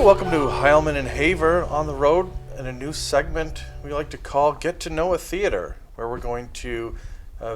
welcome to Heilman and Haver on the road in a new segment we like to call Get to Know a Theater, where we're going to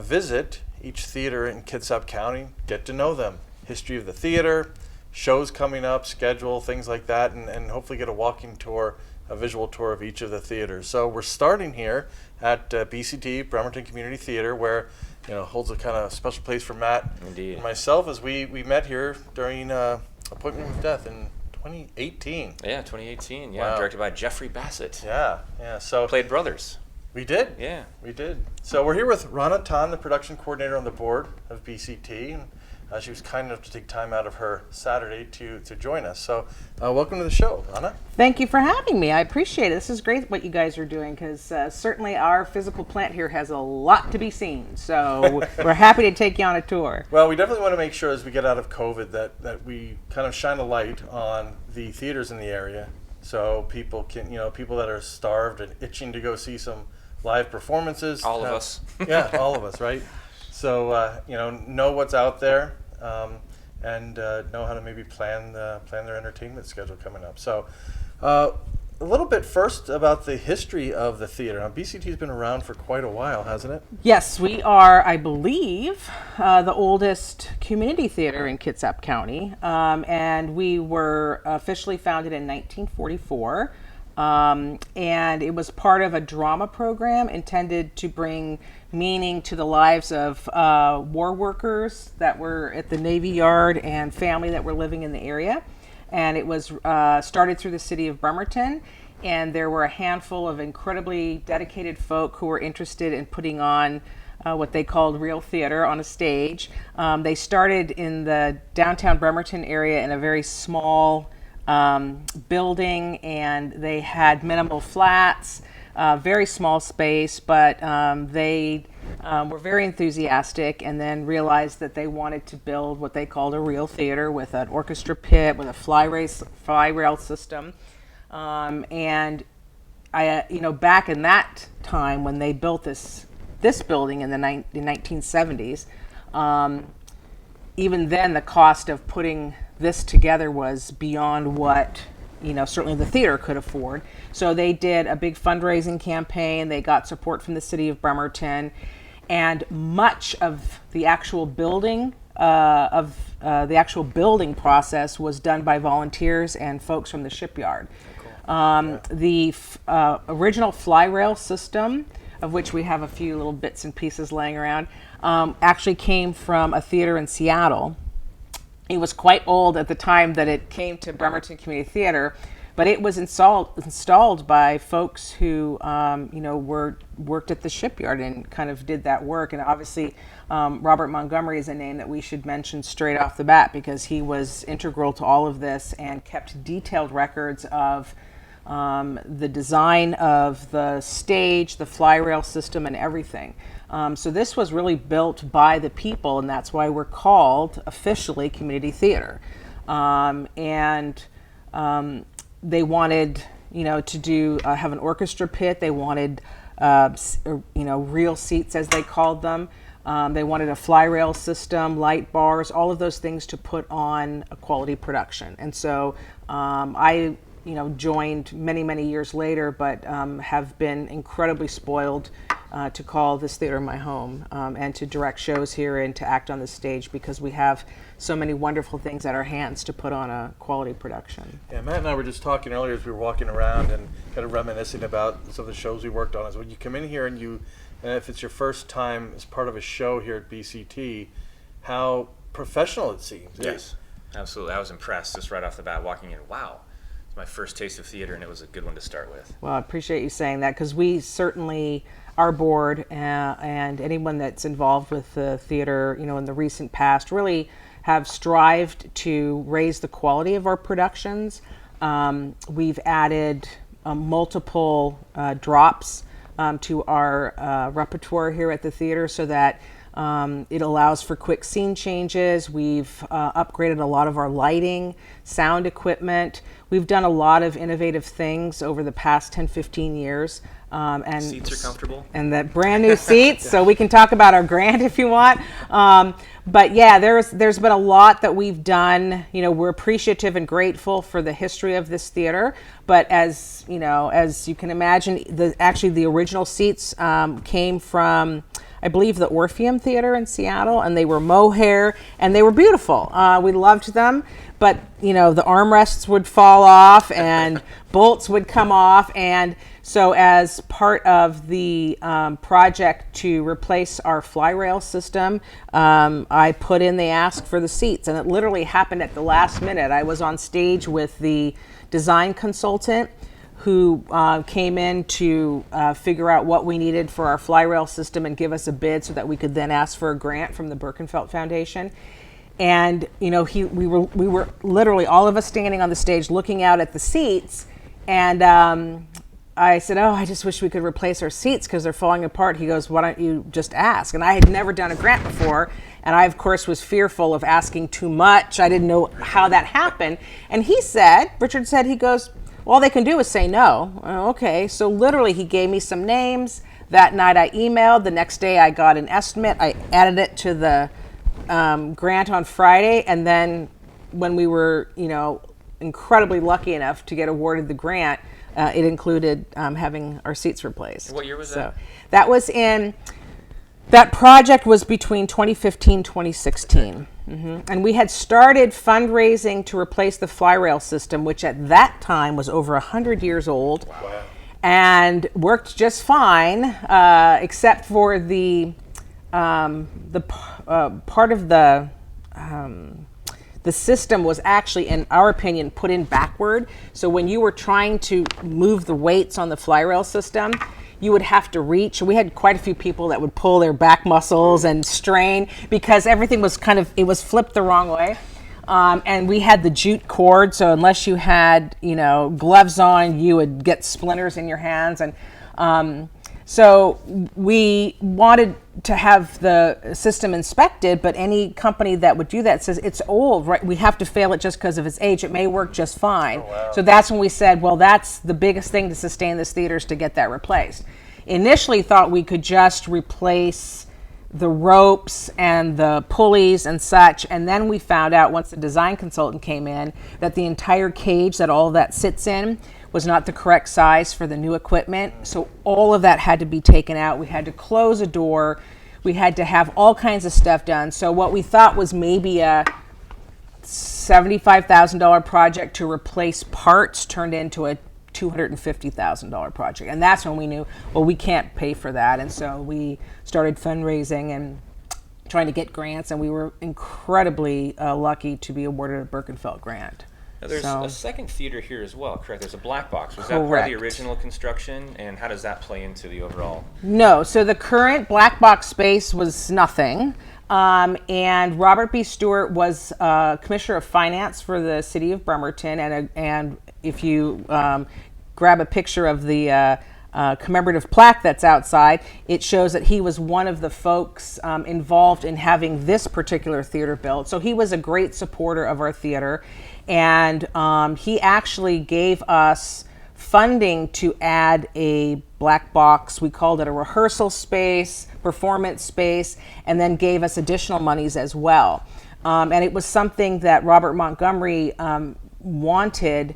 visit each theater in Kitsap County, get to know them, history of the theater, shows coming up, schedule, things like that, and hopefully get a walking tour, a visual tour of each of the theaters. So we're starting here at BCT, Bremerton Community Theatre, where holds a kind of special place for Matt and myself, as we met here during Appointment with Death in 2018. Yeah, 2018. Yeah, wow. Directed by Jeffrey Bassett. Yeah. So played brothers. We did. Yeah, we did. So we're here with Rana Tan, the production coordinator on the board of BCT, and she was kind enough to take time out of her Saturday to join us. So welcome to the show, Rana. Thank you for having me. I appreciate it. This is great what you guys are doing, because certainly our physical plant here has a lot to be seen. So we're happy to take you on a tour. Well, we definitely want to make sure as we get out of COVID that we kind of shine a light on the theaters in the area, so people can, people that are starved and itching to go see some live performances. All of us. Yeah, all of us, right? So know what's out there, and know how to maybe plan their entertainment schedule coming up. So a little bit first about the history of the theater. Now, BCT's been around for quite a while, hasn't it? Yes, we are, I believe, the oldest community theater in Kitsap County, and we were officially founded in 1944. And it was part of a drama program intended to bring meaning to the lives of war workers that were at the Navy Yard and family that were living in the area. And it was started through the city of Bremerton, and there were a handful of incredibly dedicated folk who were interested in putting on what they called real theater on a stage. They started in the downtown Bremerton area in a very small building, and they had minimal flats, very small space, but they were very enthusiastic, and then realized that they wanted to build what they called a real theater with an orchestra pit, with a fly rail system. And I, back in that time when they built this building in the 1970s, even then the cost of putting this together was beyond what certainly the theater could afford. So they did a big fundraising campaign. They got support from the city of Bremerton, and much of the actual building process was done by volunteers and folks from the shipyard. The original fly rail system, of which we have a few little bits and pieces laying around, actually came from a theater in Seattle. It was quite old at the time that it came to Bremerton Community Theatre, but it was installed by folks who worked at the shipyard and kind of did that work. And obviously Robert Montgomery is a name that we should mention straight off the bat, because he was integral to all of this and kept detailed records of the design of the stage, the fly rail system, and everything. So this was really built by the people, and that's why we're called officially community theater. They wanted, to do have an orchestra pit. They wanted, real seats, as they called them. They wanted a fly rail system, light bars, all of those things to put on a quality production. And so I joined many years later, but have been incredibly spoiled to call this theater my home, and to direct shows here and to act on the stage, because we have so many wonderful things at our hands to put on a quality production. Yeah, Matt and I were just talking earlier as we were walking around and kind of reminiscing about some of the shows we worked on. Is when you come in here and if it's your first time as part of a show here at BCT, how professional it seems. Yes, absolutely. I was impressed just right off the bat walking in. Wow. My first taste of theater, and it was a good one to start with. Well, I appreciate you saying that, because we certainly, our board and anyone that's involved with the theater, in the recent past, really have strived to raise the quality of our productions. We've added multiple drops to our repertoire here at the theater, so that it allows for quick scene changes. We've upgraded a lot of our lighting, sound equipment. We've done a lot of innovative things over the past 10-15 years And Seats are comfortable. and the brand new seats. So we can talk about our grant if you want. But yeah, there's been a lot that we've done. You know, we're appreciative and grateful for the history of this theater. But as you can imagine, the original seats came from, I believe, the Orpheum Theater in Seattle, and they were mohair, and they were beautiful. We loved them, but the armrests would fall off and bolts would come off, and so as part of the project to replace our fly rail system, I put in the ask for the seats, and it literally happened at the last minute. I was on stage with the design consultant who came in to figure out what we needed for our fly rail system and give us a bid so that we could then ask for a grant from the Birkenfeld Foundation. And we were literally all of us standing on the stage looking out at the seats, and I said, "Oh, I just wish we could replace our seats because they're falling apart." He goes, "Why don't you just ask?" And I had never done a grant before, and I, of course, was fearful of asking too much. I didn't know how that happened. And Richard said, he goes, "All they can do is say no." Okay, so literally he gave me some names. That night I emailed. The next day I got an estimate. I added it to the grant on Friday, and then when we were, incredibly lucky enough to get awarded the grant, it included having our seats replaced. What year was that? That project was between 2015 2016. And we had started fundraising to replace the fly rail system, which at that time was over 100 years old. Wow. And worked just fine, except for the part of the system was actually, in our opinion, put in backward. So when you were trying to move the weights on the fly rail system, you would have to reach. We had quite a few people that would pull their back muscles and strain because everything was it was flipped the wrong way. And we had the jute cord, so unless you had, gloves on, you would get splinters in your hands. And so we wanted to have the system inspected, but any company that would do that says it's old, right? We have to fail it just because of its age. It may work just fine. Oh, wow. So that's when we said, well, that's the biggest thing to sustain this theater is to get that replaced. Initially thought we could just replace the ropes and the pulleys and such, and then we found out once the design consultant came in that the entire cage that all of that sits in was not the correct size for the new equipment. So all of that had to be taken out. We had to close a door. We had to have all kinds of stuff done. So what we thought was maybe a $75,000 project to replace parts turned into a $250,000 project. And that's when we knew, well, we can't pay for that. And so we started fundraising and trying to get grants, and we were incredibly lucky to be awarded a Birkenfeld grant. Now, there's a second theater here as well, correct? There's a black box. Was that part of Correct. the original construction, and how does that play into the overall? No, so the current black box space was nothing. And Robert B. Stewart was Commissioner of Finance for the city of Bremerton, and if you grab a picture of the commemorative plaque that's outside, it shows that he was one of the folks involved in having this particular theater built. So he was a great supporter of our theater, and he actually gave us funding to add a black box. We called it a rehearsal space, performance space, and then gave us additional monies as well. And it was something that Robert Montgomery wanted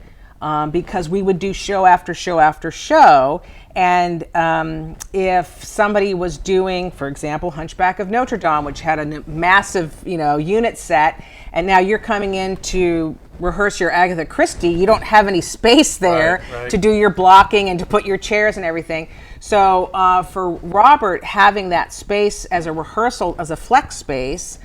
because we would do show after show after show. And if somebody was doing, for example, Hunchback of Notre Dame, which had a massive, unit set, and now you're coming in to rehearse your Agatha Christie, you don't have any space there Right. to do your blocking and to put your chairs and everything. So for Robert, having that space as a rehearsal, as a flex space,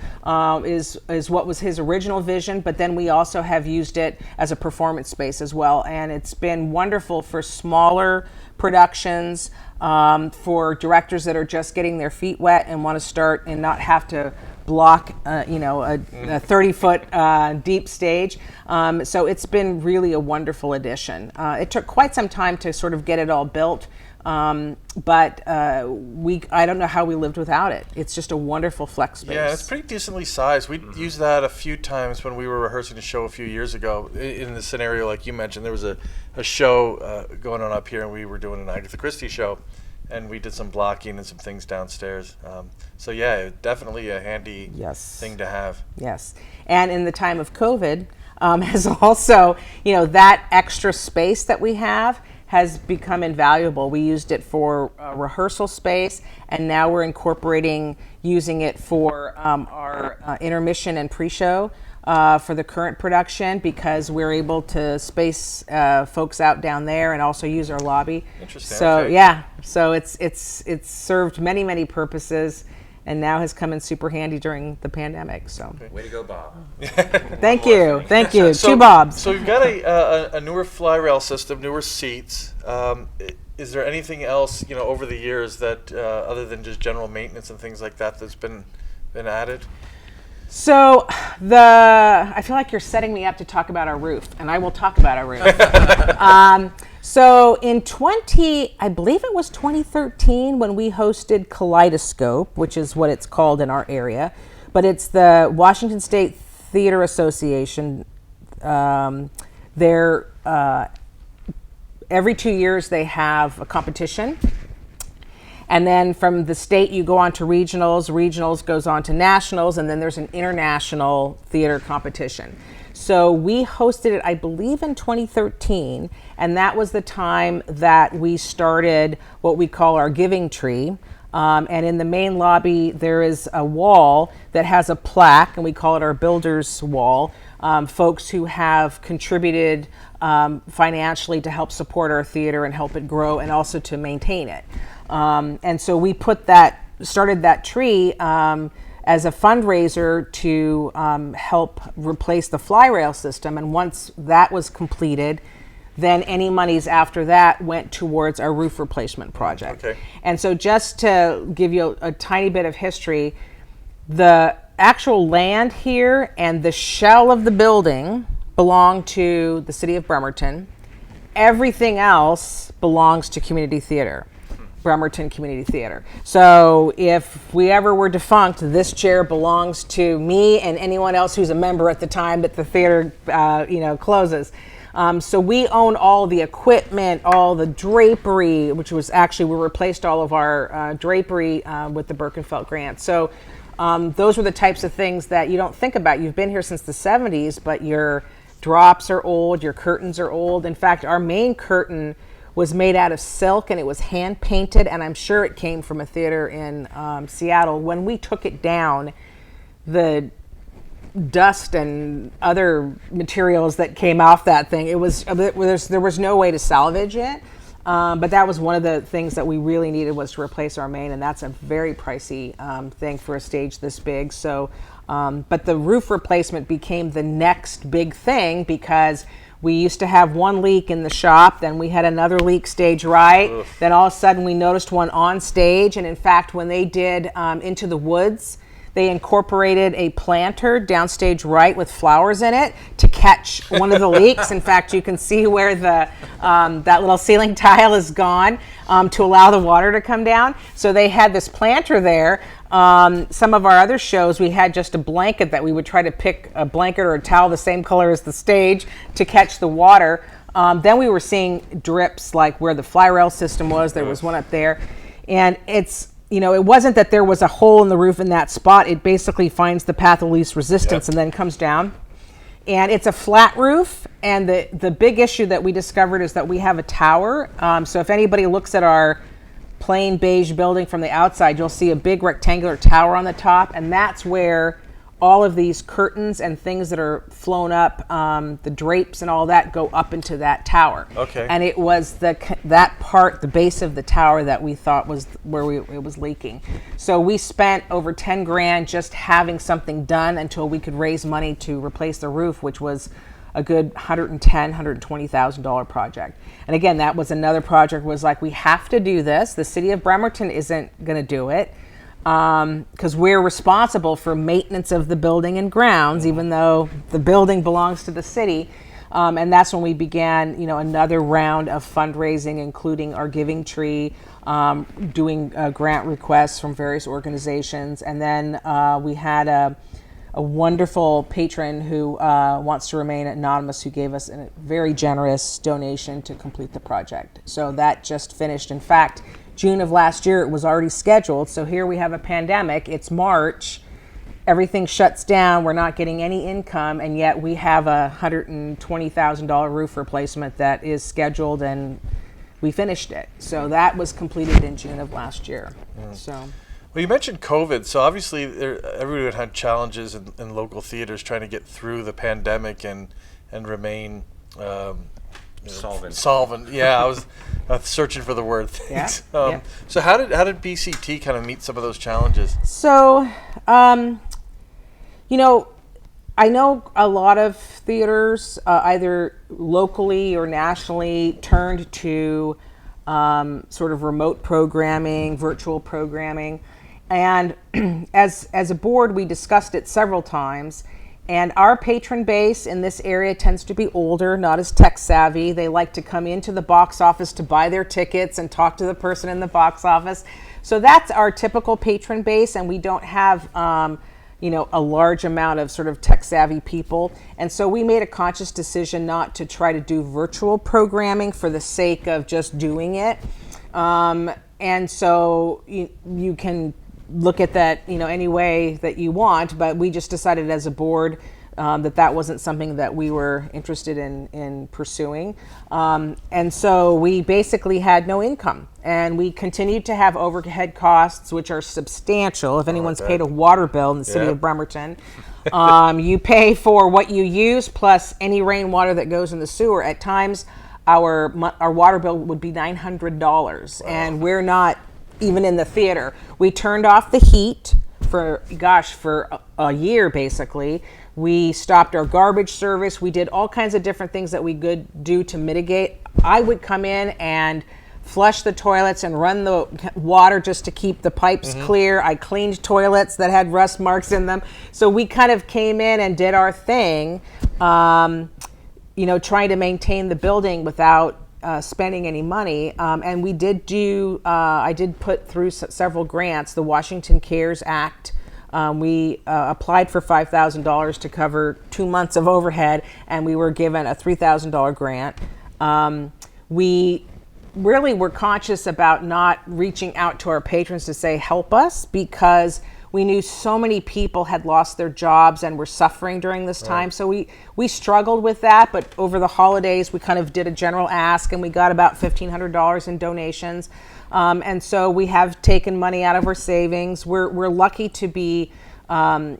is what was his original vision, but then we also have used it as a performance space as well. And it's been wonderful for smaller productions, for directors that are just getting their feet wet and want to start and not have to block, a 30-foot deep stage. So it's been really a wonderful addition. It took quite some time to sort of get it all built. But I don't know how we lived without it. It's just a wonderful flex space. Yeah, it's pretty decently sized. We used that a few times when we were rehearsing a show a few years ago. In the scenario like you mentioned, there was a show going on up here, and we were doing an Agatha Christie show, and we did some blocking and some things downstairs. So yeah, definitely a handy thing to have. Yes, and in the time of COVID, has also, that extra space that we have has become invaluable. We used it for rehearsal space, and now we're incorporating using it for our intermission and pre-show for the current production, because we're able to space folks out down there and also use our lobby. Interesting. So okay. yeah, so it's served many purposes, and now has come in super handy during the pandemic. So Way to go, Bob. thank you. So, 2 Bobs. So we've got a newer fly rail system, newer seats. Is there anything else, over the years that, other than just general maintenance and things like that, that's been added? So I feel like you're setting me up to talk about our roof, and I will talk about our roof. So in I believe it was 2013, when we hosted Kaleidoscope, which is what it's called in our area, but it's the Washington State Theater Association. They're every 2 years they have a competition. And then from the state, you go on to regionals. Regionals goes on to nationals, and then there's an international theater competition. So we hosted it, I believe, in 2013, and that was the time that we started what we call our giving tree. And in the main lobby, there is a wall that has a plaque, and we call it our builder's wall. Folks who have contributed financially to help support our theater and help it grow, and also to maintain it. And so we started that tree as a fundraiser to help replace the fly rail system. And once that was completed, then any monies after that went towards our roof replacement project. Okay. And so just to give you a tiny bit of history, the actual land here and the shell of the building belong to the city of Bremerton. Everything else belongs to Community Theatre. Bremerton Community Theatre. So if we ever were defunct, this chair belongs to me and anyone else who's a member at the time that the theater, closes. So we own all the equipment, all the drapery, which was actually, we replaced all of our drapery with the Birkenfeld grant. So those were the types of things that you don't think about. You've been here since the 70s, but your drops are old, your curtains are old. In fact, our main curtain was made out of silk, and it was hand painted, and I'm sure it came from a theater in Seattle. When we took it down, the dust and other materials that came off that thing, there was no way to salvage it. But that was one of the things that we really needed, was to replace our main, and that's a very pricey thing for a stage this big. So, but the roof replacement became the next big thing, because we used to have one leak in the shop, then we had another leak stage right. Oof. Then all of a sudden we noticed one on stage, and in fact, when they did Into the Woods, they incorporated a planter downstage right with flowers in it to catch one of the leaks. In fact, you can see where the that little ceiling tile is gone to allow the water to come down. So they had this planter there. Some of our other shows, we had just a blanket that we would try to pick a blanket or a towel the same color as the stage to catch the water. Then we were seeing drips like where the fly rail system was. There was one up there. And it's, it wasn't that there was a hole in the roof in that spot. It basically finds the path of least resistance and then comes down. And it's a flat roof. And the big issue that we discovered is that we have a tower. So if anybody looks at our plain beige building from the outside, you'll see a big rectangular tower on the top, and that's where all of these curtains and things that are flown up, the drapes and all that, go up into that tower. Okay. And it was that part, the base of the tower, that we thought was where it was leaking. So we spent over 10 grand just having something done until we could raise money to replace the roof, which was a good $120,000 project. And again, that was another project, was like, we have to do this. The city of Bremerton isn't going to do it, because we're responsible for maintenance of the building and grounds, even though the building belongs to the city. And that's when we began, another round of fundraising, including our giving tree, doing grant requests from various organizations. And then we had a wonderful patron who wants to remain anonymous, who gave us a very generous donation to complete the project. So that just finished. In fact, June of last year, it was already scheduled. So here we have a pandemic. It's March. Everything shuts down. We're not getting any income. And yet we have a $120,000 roof replacement that is scheduled, and we finished it. So that was completed in June of last year. So. Well, you mentioned COVID, so obviously everyone had challenges in local theaters trying to get through the pandemic and remain solvent. Yeah, I was searching for the word. Thanks. Yeah. So how did BCT kind of meet some of those challenges? So, I know a lot of theaters, either locally or nationally, turned to sort of remote programming, virtual programming. And as a board, we discussed it several times. And our patron base in this area tends to be older, not as tech savvy. They like to come into the box office to buy their tickets and talk to the person in the box office. So that's our typical patron base, and we don't have a large amount of sort of tech savvy people. And so we made a conscious decision not to try to do virtual programming for the sake of just doing it. And so you can look at that, any way that you want, but we just decided as a board that wasn't something that we were interested in pursuing. And so we basically had no income, and we continued to have overhead costs, which are substantial. If anyone's paid a water bill in the city of Bremerton, you pay for what you use plus any rainwater that goes in the sewer. At times, our water bill would be $900, and we're not even in the theater. We turned off the heat for a year, basically. We stopped our garbage service. We did all kinds of different things that we could do to mitigate. I would come in and flush the toilets and run the water just to keep the pipes clear. I cleaned toilets that had rust marks in them. So we kind of came in and did our thing, trying to maintain the building without spending any money. And we did I did put through several grants, the Washington CARES Act. We applied for $5,000 to cover 2 months of overhead, and we were given a $3,000 grant. We really were conscious about not reaching out to our patrons to say, help us, because we knew so many people had lost their jobs and were suffering during this time. So we struggled with that, but over the holidays, we kind of did a general ask, and we got about $1,500 in donations. And so we have taken money out of our savings. We're lucky to be, very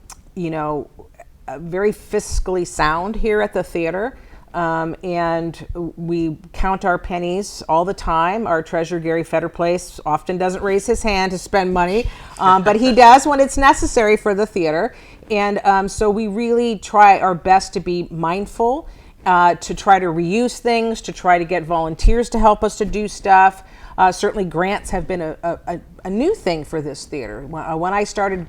fiscally sound here at the theater. And we count our pennies all the time. Our treasurer, Gary Fetterplace, often doesn't raise his hand to spend money, but he does when it's necessary for the theater. And so we really try our best to be mindful, to try to reuse things, to try to get volunteers to help us to do stuff. Certainly grants have been a new thing for this theater. When I started,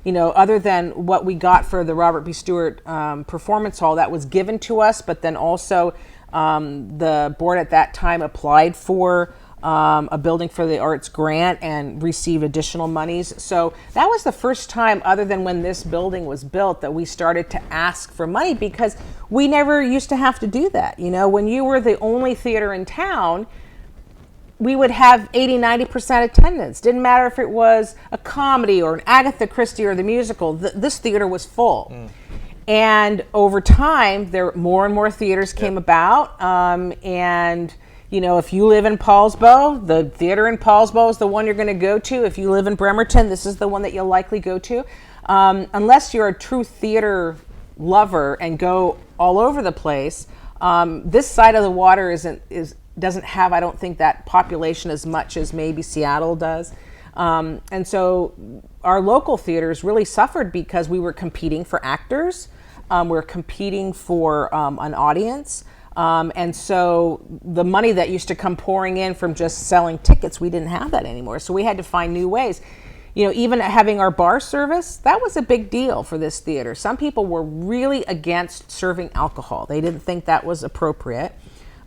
other than what we got for the Robert B. Stewart Performance Hall, that was given to us, but then also the board at that time applied for a Building for the Arts grant and received additional monies. So that was the first time, other than when this building was built, that we started to ask for money, because we never used to have to do that. When you were the only theater in town, we would have 80-90% attendance. Didn't matter if it was a comedy or an Agatha Christie or the musical. This theater was full. And over time, more and more theaters came about. And if you live in Paulsbo, the theater in Paulsbo is the one you're going to go to. If you live in Bremerton, this is the one that you'll likely go to. Unless you're a true theater lover and go all over the place, this side of the water doesn't have, I don't think, that population as much as maybe Seattle does. And so our local theaters really suffered because we were competing for actors. We're competing for an audience. And so the money that used to come pouring in from just selling tickets, we didn't have that anymore. So we had to find new ways. even having our bar service, that was a big deal for this theater. Some people were really against serving alcohol. They didn't think that was appropriate.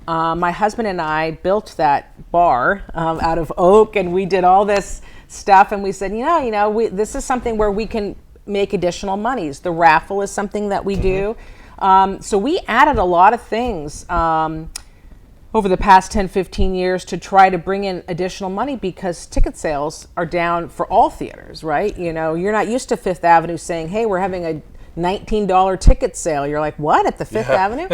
My husband and I built that bar out of oak, and we did all this stuff, and we said, this is something where we can make additional monies. The raffle is something that we do. So we added a lot of things over the past 10, 15 years to try to bring in additional money, because ticket sales are down for all theaters, right? You're not used to Fifth Avenue saying, hey, we're having a $19 ticket sale. You're like, what, at the Fifth Avenue?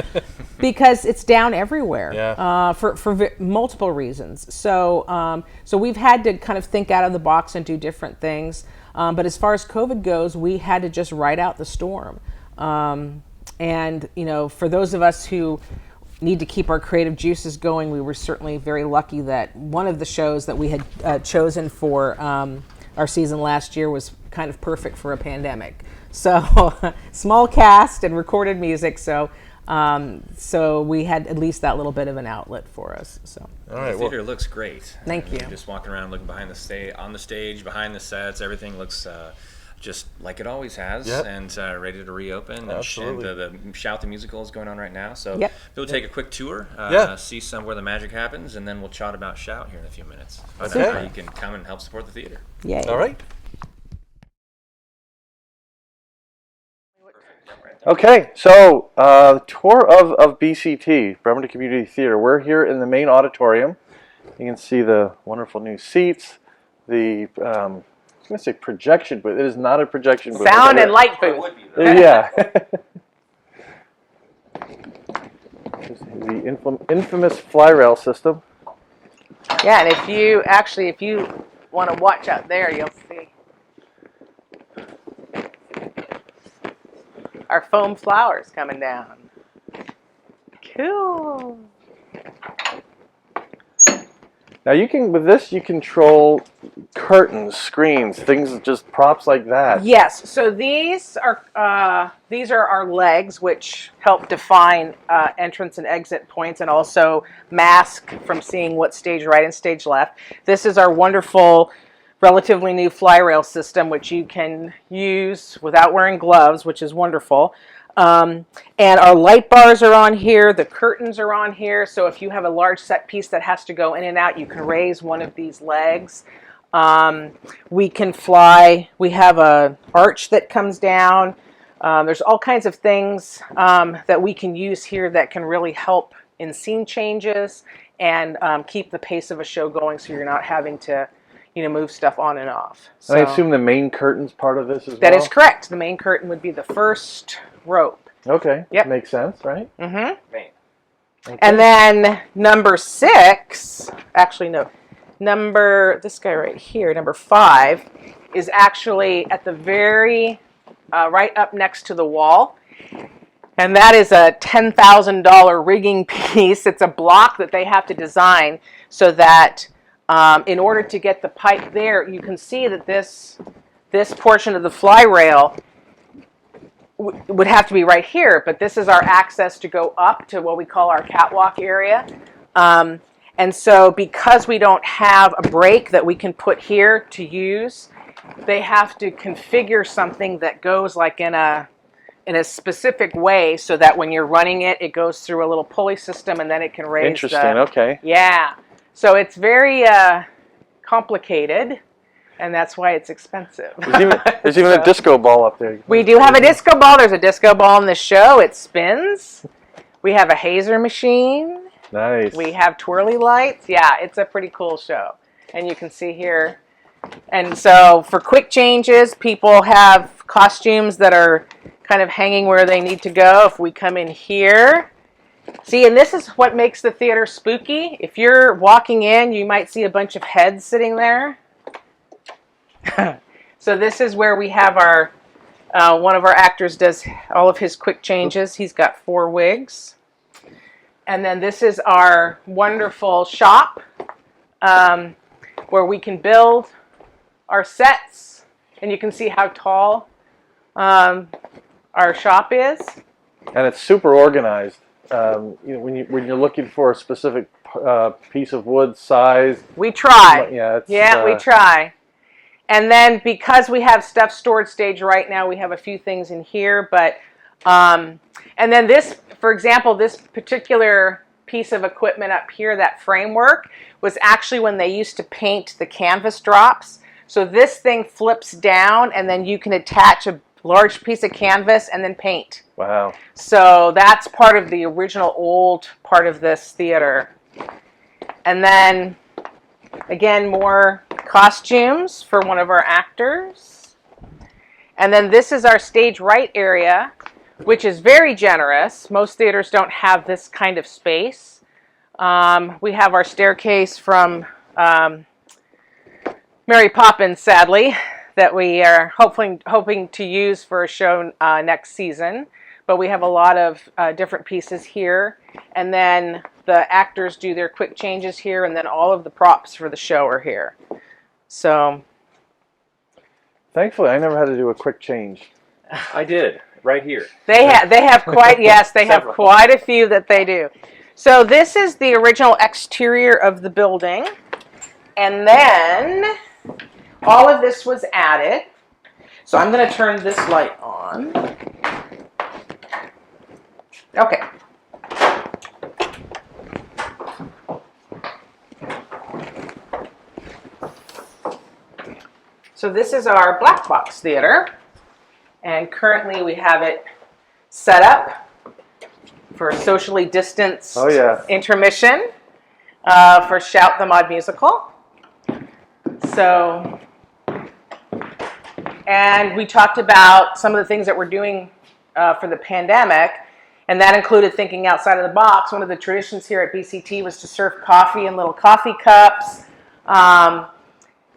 Because it's down everywhere for multiple reasons. So we've had to kind of think out of the box and do different things. But as far as COVID goes, we had to just ride out the storm. And for those of us who need to keep our creative juices going, we were certainly very lucky that one of the shows that we had chosen for our season last year was kind of perfect for a pandemic. So small cast and recorded music. So we had at least that little bit of an outlet for us. So all right, the theater looks great. Thank you. Just walking around, looking behind the stage, on the stage, behind the sets, everything looks just like it always has, and ready to reopen. Absolutely. And the Shout the Musical is going on right now, so we'll take a quick tour, see some where the magic happens, and then we'll chat about Shout here in a few minutes. Find out how you can come and help support the theater. Yay. All right. Okay, so tour of BCT, Bremerton Community Theatre. We're here in the main auditorium. You can see the wonderful new seats, the I was going to say projection booth. It is not a projection booth. Sound and light booth. Yeah. The infamous fly rail system. Yeah, and if you want to watch out there, you'll see our foam flowers coming down. Cool. Now you control curtains, screens, things, just props like that. Yes. So these are our legs, which help define entrance and exit points, and also mask from seeing what stage right and stage left. This is our wonderful, relatively new fly rail system, which you can use without wearing gloves, which is wonderful. And our light bars are on here. The curtains are on here. So if you have a large set piece that has to go in and out, you can raise one of these legs. We can fly. We have an arch that comes down. There's all kinds of things that we can use here that can really help in scene changes and keep the pace of a show going, so you're not having to move stuff on and off. So, I assume the main curtain's part of this as well? That is correct. The main curtain would be the first rope. Okay. Yep. Makes sense, right? Mm-hmm. Main. Okay. And then number 6, actually no, this guy right here, number 5, is actually at the very, right up next to the wall. And that is a $10,000 rigging piece. It's a block that they have to design so that in order to get the pipe there, you can see that this portion of the fly rail would have to be right here, but this is our access to go up to what we call our catwalk area. And so because we don't have a brake that we can put here to use, they have to configure something that goes like in a specific way, so that when you're running it, it goes through a little pulley system, and then it can raise. Interesting. Okay. Yeah. So it's very complicated, and that's why it's expensive. There's even a disco ball up there. We do have a disco ball. There's a disco ball in the show. It spins. We have a hazer machine. Nice. We have twirly lights. Yeah, it's a pretty cool show. And you can see here. And so for quick changes, people have costumes that are kind of hanging where they need to go. If we come in here, see, and this is what makes the theater spooky. If you're walking in, you might see a bunch of heads sitting there. So this is where we have our, one of our actors does all of his quick changes. He's got 4 wigs. And then this is our wonderful shop where we can build our sets. And you can see how tall our shop is. And it's super organized. When you're looking for a specific piece of wood size, we try. Yeah, we try. And then because we have stuff stored stage right now, we have a few things in here. But and then this, for example, this particular piece of equipment up here, that framework, was actually when they used to paint the canvas drops. So this thing flips down, and then you can attach a large piece of canvas and then paint. Wow. So that's part of the original old part of this theater. And then, again, more costumes for one of our actors. And then this is our stage right area, which is very generous. Most theaters don't have this kind of space. We have our staircase from Mary Poppins, sadly, that we are hoping to use for a show next season. But we have a lot of different pieces here. And then the actors do their quick changes here, and then all of the props for the show are here. So, thankfully, I never had to do a quick change. I did, right here. They have quite, yes, they have quite a few that they do. So this is the original exterior of the building. And then all of this was added. So I'm going to turn this light on. Okay. So this is our black box theater, and currently we have it set up for a socially distanced intermission for Shout the Mod Musical. So, and we talked about some of the things that we're doing for the pandemic, and that included thinking outside of the box. One of the traditions here at BCT was to serve coffee in little coffee cups.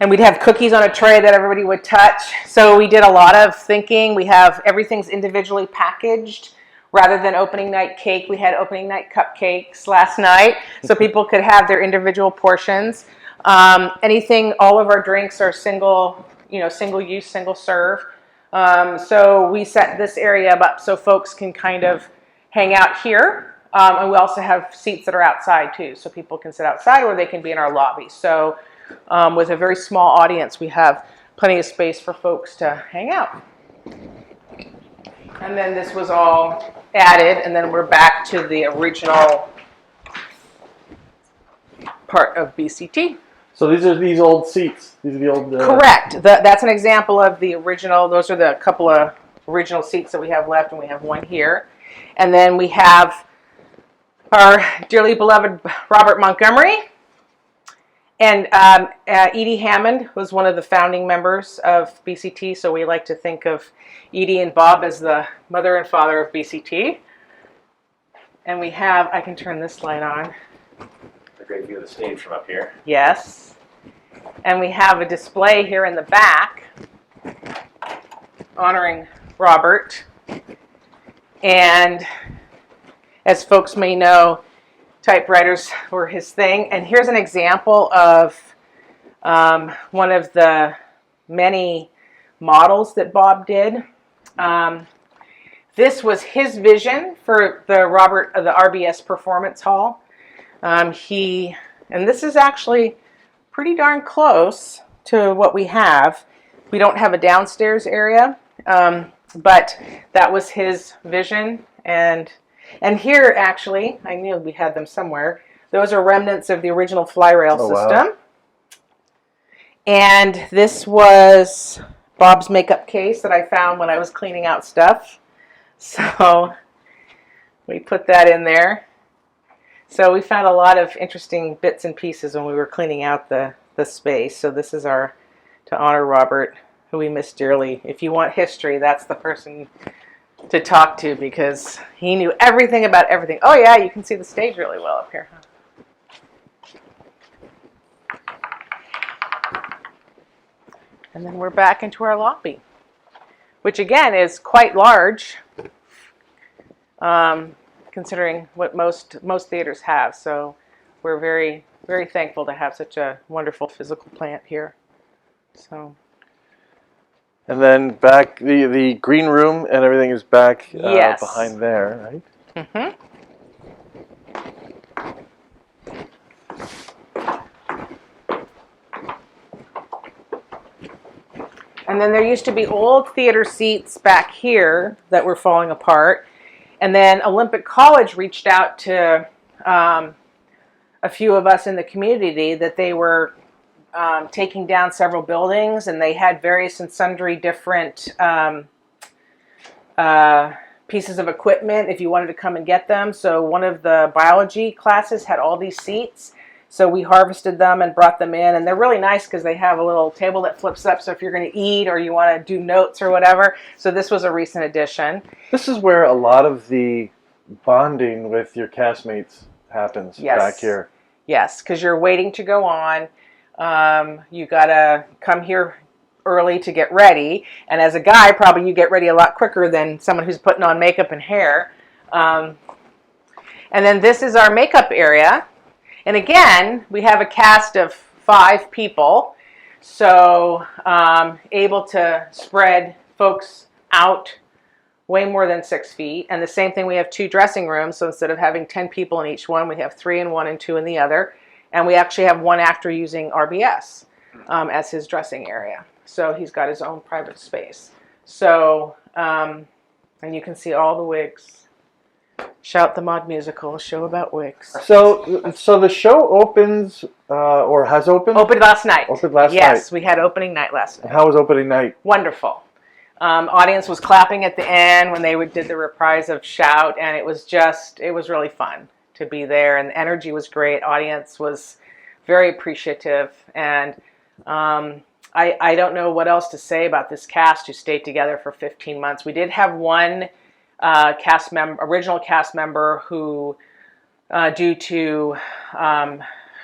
And we'd have cookies on a tray that everybody would touch. So we did a lot of thinking. We have everything's individually packaged. Rather than opening night cake, we had opening night cupcakes last night, so people could have their individual portions. All of our drinks are single use, single serve. So we set this area up so folks can kind of hang out here. And we also have seats that are outside too, so people can sit outside or they can be in our lobby. So with a very small audience, we have plenty of space for folks to hang out. And then this was all added, and then we're back to the original part of BCT. So these are these old seats. These are the old. Correct. That's an example of the original. Those are the couple of original seats that we have left, and we have one here. And then we have our dearly beloved Robert Montgomery. And Edie Hammond was one of the founding members of BCT, so we like to think of Edie and Bob as the mother and father of BCT. And we have, I can turn this light on. A great view of the stage from up here. Yes. And we have a display here in the back honoring Robert. And as folks may know, typewriters were his thing. And here's an example of one of the many models that Bob did. This was his vision for the RBS Performance Hall. And this is actually pretty darn close to what we have. We don't have a downstairs area, but that was his vision. And here, actually, I knew we had them somewhere. Those are remnants of the original fly rail system. Wow. And this was Bob's makeup case that I found when I was cleaning out stuff. So we put that in there. So we found a lot of interesting bits and pieces when we were cleaning out the space. So this is to honor Robert, who we miss dearly. If you want history, that's the person to talk to, because he knew everything about everything. Oh yeah, you can see the stage really well up here, huh? And then we're back into our lobby, which again is quite large, considering what most theaters have. So we're very, very thankful to have such a wonderful physical plant here. So. And then back, the green room and everything is back yes. behind there, right? Mm-hmm. And then there used to be old theater seats back here that were falling apart. And then Olympic College reached out to a few of us in the community that they were taking down several buildings, and they had various and sundry different pieces of equipment if you wanted to come and get them. So one of the biology classes had all these seats. So we harvested them and brought them in, and they're really nice because they have a little table that flips up. So if you're going to eat or you want to do notes or whatever. So this was a recent addition. This is where a lot of the bonding with your castmates happens. Yes. Back here. Yes, because you're waiting to go on. You got to come here early to get ready. And as a guy, probably you get ready a lot quicker than someone who's putting on makeup and hair. And then this is our makeup area. And again, we have a cast of 5 people, so able to spread folks out way more than 6 feet. And the same thing, we have 2 dressing rooms, so instead of having 10 people in each one, we have 3 in one and 2 in the other. And we actually have one actor using RBS as his dressing area. So he's got his own private space. So, and you can see all the wigs. Shout the Mod Musical, a show about wigs. So the show opens, or has opened? Opened last night. Opened last night. Yes, we had opening night last night. How was opening night? Wonderful. Audience was clapping at the end when they did the reprise of Shout, and it was really fun to be there, and the energy was great. Audience was very appreciative, and I don't know what else to say about this cast who stayed together for 15 months. We did have one original cast member who, due to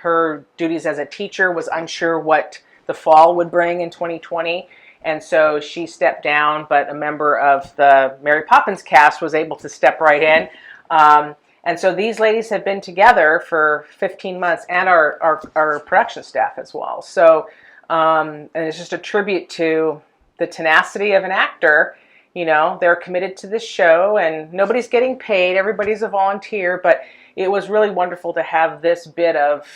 her duties as a teacher, was unsure what the fall would bring in 2020, and so she stepped down, but a member of the Mary Poppins cast was able to step right in. And so these ladies have been together for 15 months, and our production staff as well. So, and it's just a tribute to the tenacity of an actor. You know, they're committed to this show, and nobody's getting paid. Everybody's a volunteer, but it was really wonderful to have this bit of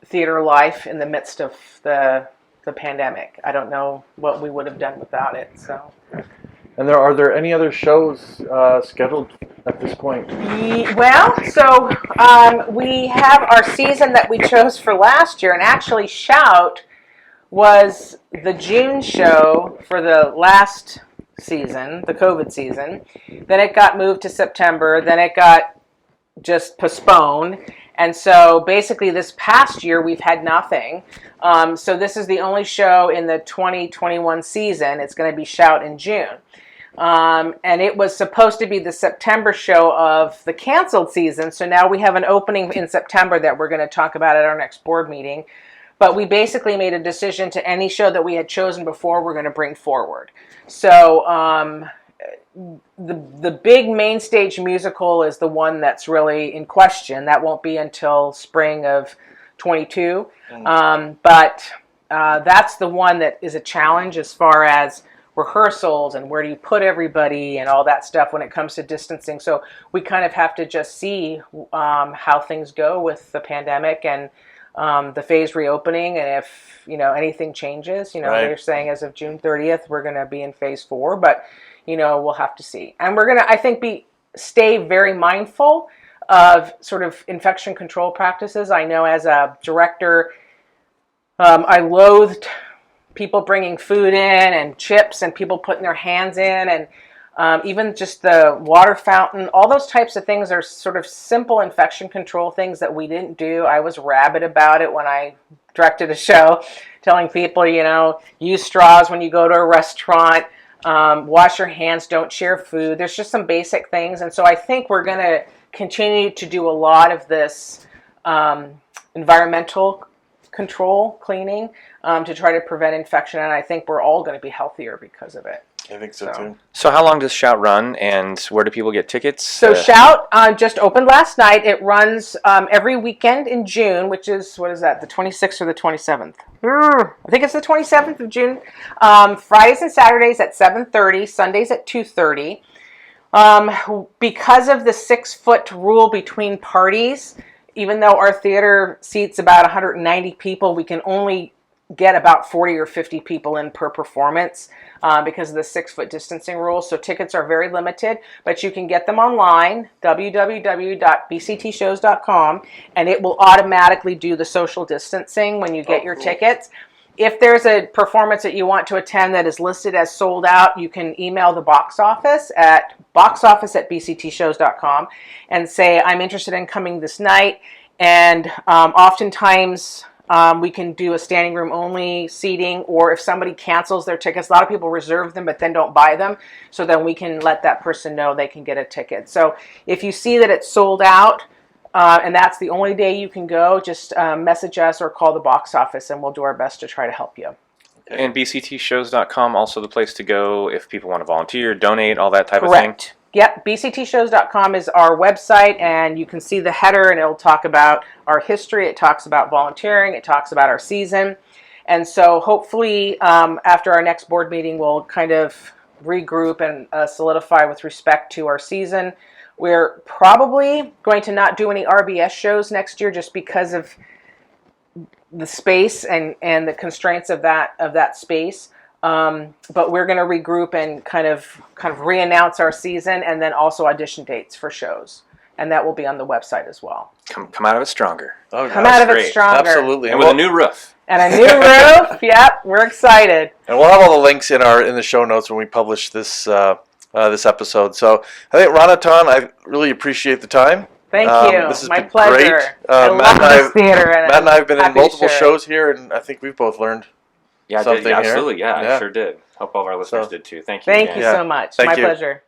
theater life in the midst of the pandemic. I don't know what we would have done without it. So. And are there any other shows scheduled at this point? Well, so we have our season that we chose for last year, and actually Shout was the June show for the last season, the COVID season. Then it got moved to September. Then it got just postponed. And so basically this past year we've had nothing. So this is the only show in the 2021 season. It's going to be Shout in June. And it was supposed to be the September show of the canceled season. So now we have an opening in September that we're going to talk about at our next board meeting. But we basically made a decision to any show that we had chosen before we're going to bring forward. So the big main stage musical is the one that's really in question. That won't be until spring of 22. But that's the one that is a challenge as far as rehearsals and where do you put everybody and all that stuff when it comes to distancing. So we kind of have to just see how things go with the pandemic and the phase reopening, and if anything changes. Right. They're saying as of June 30th we're going to be in phase 4, but we'll have to see. And we're going to, I think, stay very mindful of sort of infection control practices. I know as a director, I loathed people bringing food in and chips and people putting their hands in, and even just the water fountain. All those types of things are sort of simple infection control things that we didn't do. I was rabid about it when I directed a show, telling people, use straws when you go to a restaurant, wash your hands, don't share food. There's just some basic things. And so I think we're going to continue to do a lot of this environmental control, cleaning, to try to prevent infection. And I think we're all going to be healthier because of it. I think so too. So how long does Shout run, and where do people get tickets? So Shout just opened last night. It runs every weekend in June, which is, what is that, the 26th or the 27th? I think it's the 27th of June. Fridays and Saturdays at 7:30, Sundays at 2:30. Because of the 6-foot rule between parties, even though our theater seats about 190 people, we can only get about 40 or 50 people in per performance because of the 6-foot distancing rule. So tickets are very limited, but you can get them online, www.bctshows.com, and it will automatically do the social distancing when you get your tickets. If there's a performance that you want to attend that is listed as sold out, you can email the box office at boxoffice@bctshows.com and say, I'm interested in coming this night. And oftentimes we can do a standing room only seating, or if somebody cancels their tickets, a lot of people reserve them but then don't buy them. So then we can let that person know they can get a ticket. So if you see that it's sold out, and that's the only day you can go, just message us or call the box office and we'll do our best to try to help you. And bctshows.com also the place to go if people want to volunteer, donate, all that type of thing? Correct. Yep, bctshows.com is our website, and you can see the header, and it'll talk about our history, it talks about volunteering, it talks about our season. And so hopefully after our next board meeting, we'll kind of regroup and solidify with respect to our season. We're probably going to not do any RBS shows next year just because of the space and the constraints of that space. But we're going to regroup and kind of re-announce our season, and then also audition dates for shows, and that will be on the website as well. Come out of it stronger. Oh, Come out of it stronger. Absolutely. And with a new roof. And a new roof. Yep, we're excited. And we'll have all the links in the show notes when we publish this this episode. So I think Rana Tan, I really appreciate the time. Thank you. This has My been pleasure. great. I love this theater. Matt and I have been in happy to multiple share it. shows here, and I think we've both learned Yeah, I did. something Yeah, here. absolutely. Yeah, Yeah. I sure did. Hope all of our listeners So, did too. Thank you. Thank again. you so much. Thank My you. pleasure.